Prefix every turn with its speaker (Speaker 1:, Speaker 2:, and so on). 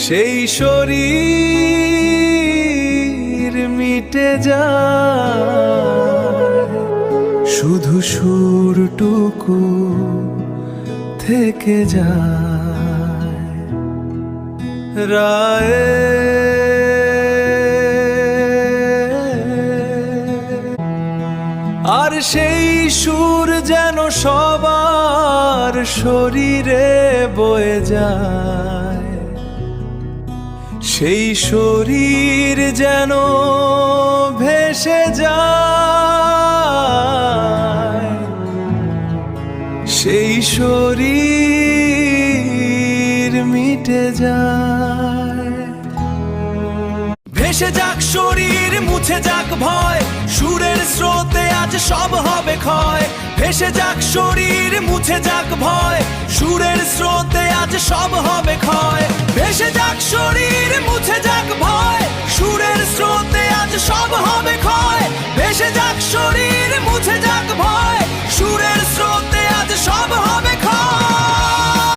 Speaker 1: সেই শরীর মিটে যায়, শুধু সুরটুকু থেকে যায়। রায়ে আর সেই সুর যেন সবার শরীরে বয়ে যায়, সেই শরীর যেন ভেসে যায়, সেই শরীর মিটে যায়। ভেসে যাক শরীর, মুছে যাক ভয়, সুরের স্রোতে আজ সব হবে ক্ষয়। ভেসে যাক শরীর, মুছে যাক ভয়, সুরের স্রোতে আজ সব হবে ক্ষয়। ভেসে যাক শরীর, মুছে যাক ভয়, সুরের স্রোতে আজ সব হবে ক্ষয়। ভেসে যাক শরীর, মুছে যাক ভয়, সুরের স্রোতে আজ সব হবে